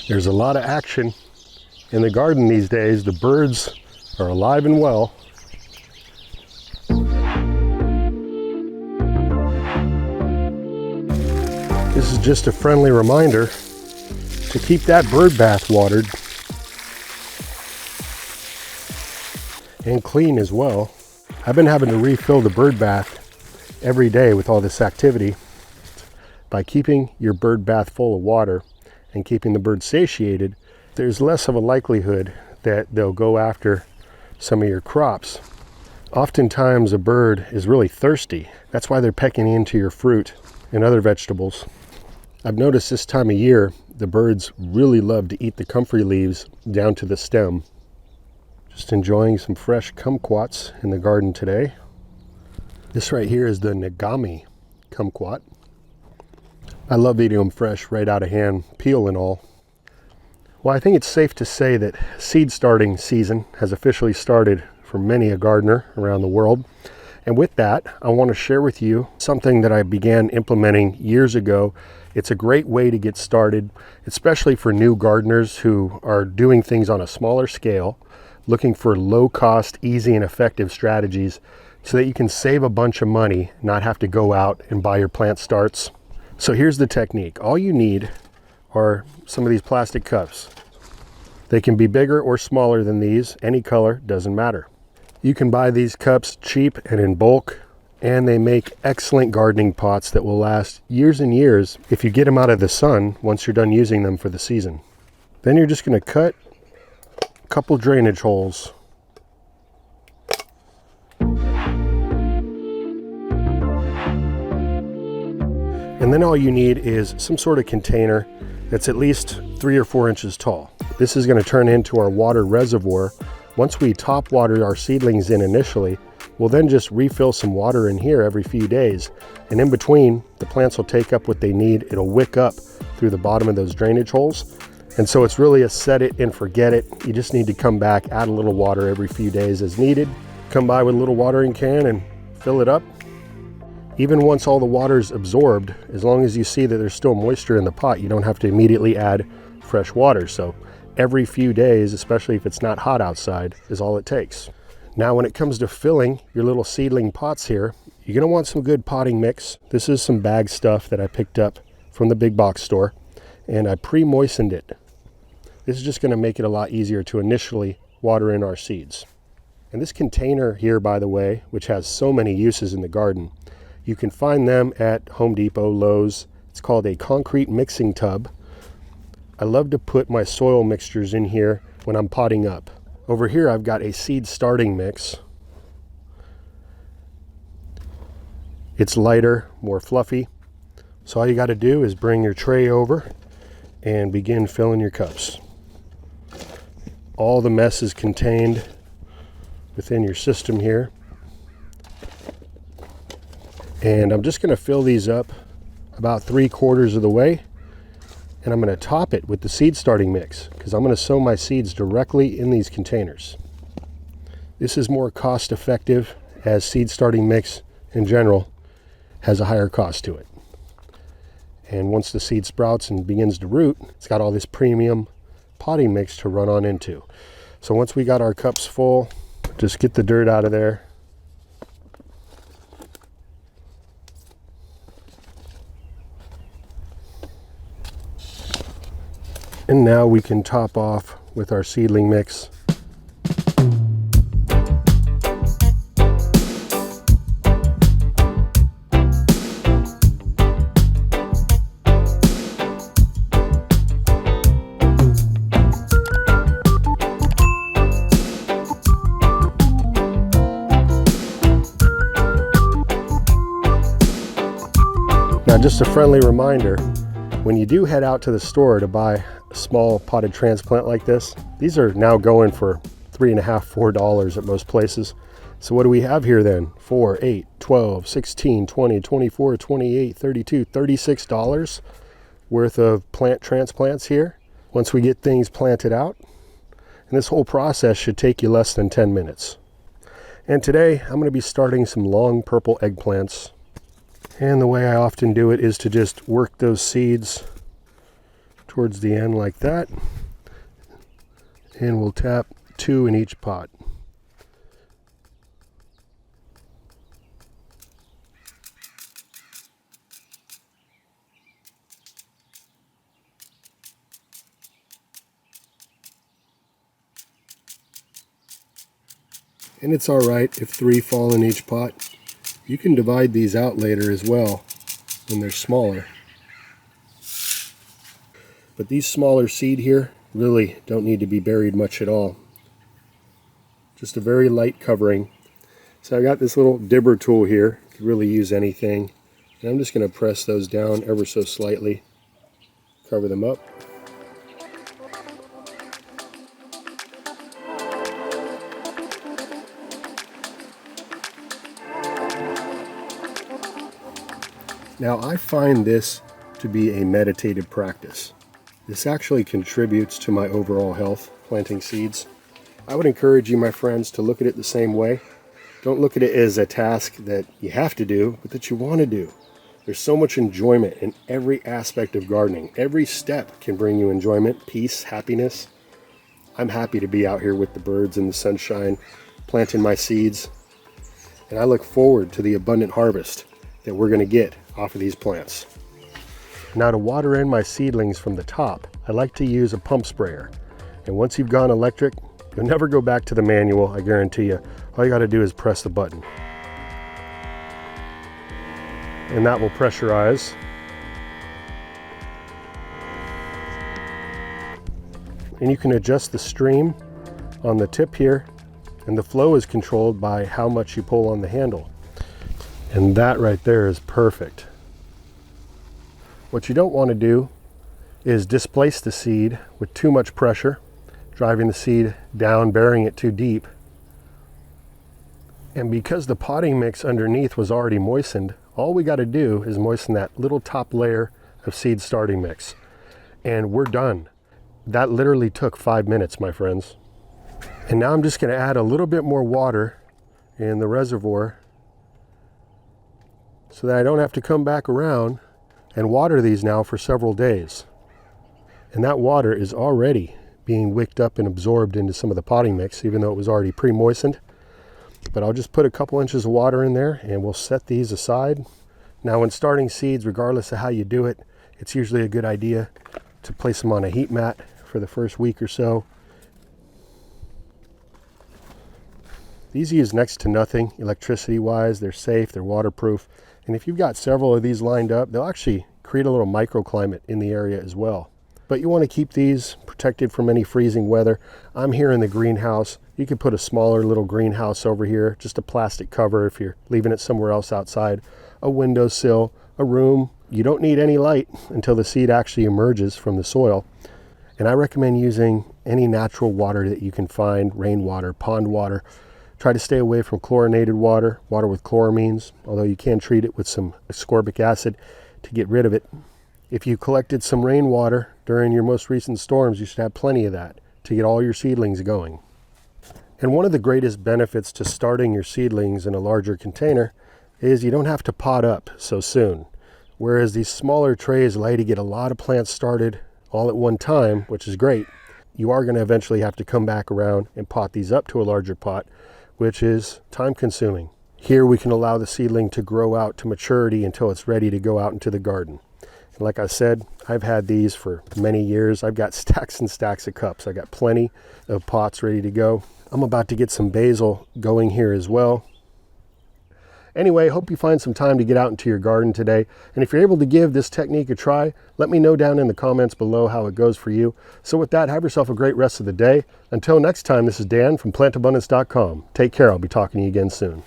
There's a lot of action in the garden these days. The birds are alive and well. This is just a friendly reminder to keep that bird bath watered and clean as well. I've been having to refill the bird bath every day with all this activity. By keeping your bird bath full of water and keeping the birds satiated, there's less of a likelihood that they'll go after some of your crops. Oftentimes a bird is really thirsty. That's why they're pecking into your fruit and other vegetables. I've noticed this time of year, the birds really love to eat the comfrey leaves down to the stem. Just enjoying some fresh kumquats in the garden today. This right here is the Nagami kumquat. I love eating them fresh, right out of hand, peel and all. Well, I think it's safe to say that seed starting season has officially started for many a gardener around the world. And with that, I want to share with you something that I began implementing years ago. It's a great way to get started, especially for new gardeners who are doing things on a smaller scale, looking for low cost, easy and effective strategies so that you can save a bunch of money, not have to go out and buy your plant starts. So here's the technique. All you need are some of these plastic cups. They can be bigger or smaller than these. Any color, doesn't matter. You can buy these cups cheap and in bulk, and they make excellent gardening pots that will last years and years if you get them out of the sun once you're done using them for the season. Then you're just going to cut a couple drainage holes. And then all you need is some sort of container that's at least 3 or 4 inches tall. This is going to turn into our water reservoir. Once we top water our seedlings in initially, we'll then just refill some water in here every few days. And in between, the plants will take up what they need. It'll wick up through the bottom of those drainage holes. And so it's really a set it and forget it. You just need to come back, add a little water every few days as needed. Come by with a little watering can and fill it up. Even once all the water's absorbed, as long as you see that there's still moisture in the pot, you don't have to immediately add fresh water. So every few days, especially if it's not hot outside, is all it takes. Now when it comes to filling your little seedling pots here, you're going to want some good potting mix. This is some bag stuff that I picked up from the big box store, and I pre-moistened it. This is just going to make it a lot easier to initially water in our seeds. And this container here, by the way, which has so many uses in the garden, you can find them at Home Depot, Lowe's. It's called a concrete mixing tub. I love to put my soil mixtures in here when I'm potting up. Over here I've got a seed starting mix. It's lighter, more fluffy. So all you got to do is bring your tray over and begin filling your cups. All the mess is contained within your system here. And I'm just going to fill these up about 3/4 of the way, and I'm going to top it with the seed starting mix because I'm going to sow my seeds directly in these containers. This is more cost effective, as seed starting mix in general has a higher cost to it. And once the seed sprouts and begins to root, it's got all this premium potting mix to run on into. So once we got our cups full, just get the dirt out of there. And now we can top off with our seedling mix. Now, just a friendly reminder, when you do head out to the store to buy a small potted transplant like this, these are now going for $3.50, $4 at most places. So what do we have here then? 4, 8, 12, 16, 20, 24, 28, 32, $36 worth of plant transplants here once we get things planted out. And this whole process should take you less than 10 minutes. And today I'm going to be starting some long purple eggplants. And the way I often do it is to just work those seeds towards the end like that. And we'll tap 2 in each pot. And it's alright if 3 fall in each pot. You can divide these out later as well when they're smaller. But these smaller seed here really don't need to be buried much at all. Just a very light covering. So I got this little dibber tool here. Could really use anything. And I'm just going to press those down ever so slightly. Cover them up. Now I find this to be a meditative practice. This actually contributes to my overall health, planting seeds. I would encourage you, my friends, to look at it the same way. Don't look at it as a task that you have to do, but that you want to do. There's so much enjoyment in every aspect of gardening. Every step can bring you enjoyment, peace, happiness. I'm happy to be out here with the birds and the sunshine, planting my seeds. And I look forward to the abundant harvest that we're going to get off of these plants. Now to water in my seedlings from the top, I like to use a pump sprayer. And once you've gone electric, you'll never go back to the manual, I guarantee you. All you got to do is press the button. And that will pressurize. And you can adjust the stream on the tip here, and the flow is controlled by how much you pull on the handle. And that right there is perfect. What you don't want to do is displace the seed with too much pressure, driving the seed down, burying it too deep. And because the potting mix underneath was already moistened, all we got to do is moisten that little top layer of seed starting mix. And we're done. That literally took 5 minutes, my friends. And now I'm just going to add a little bit more water in the reservoir so that I don't have to come back around and water these now for several days. And that water is already being wicked up and absorbed into some of the potting mix, even though it was already pre-moistened. But I'll just put a couple inches of water in there and we'll set these aside. Now when starting seeds, regardless of how you do it, it's usually a good idea to place them on a heat mat for the first week or so. These use next to nothing electricity wise. They're safe, they're waterproof. And if you've got several of these lined up, they'll actually create a little microclimate in the area as well. But you want to keep these protected from any freezing weather. I'm here in the greenhouse. You could put a smaller little greenhouse over here, just a plastic cover if you're leaving it somewhere else outside, a windowsill, a room. You don't need any light until the seed actually emerges from the soil. And I recommend using any natural water that you can find, rainwater, pond water. Try to stay away from chlorinated water, water with chloramines, although you can treat it with some ascorbic acid to get rid of it. If you collected some rainwater during your most recent storms, you should have plenty of that to get all your seedlings going. And one of the greatest benefits to starting your seedlings in a larger container is you don't have to pot up so soon. Whereas these smaller trays allow you to get a lot of plants started all at one time, which is great. You are going to eventually have to come back around and pot these up to a larger pot, which is time consuming. Here we can allow the seedling to grow out to maturity until it's ready to go out into the garden. And like I said, I've had these for many years. I've got stacks and stacks of cups. I got plenty of pots ready to go. I'm about to get some basil going here as well. Anyway, hope you find some time to get out into your garden today. And if you're able to give this technique a try, let me know down in the comments below how it goes for you. So with that, have yourself a great rest of the day. Until next time, this is Dan from plantabundance.com. Take care. I'll be talking to you again soon.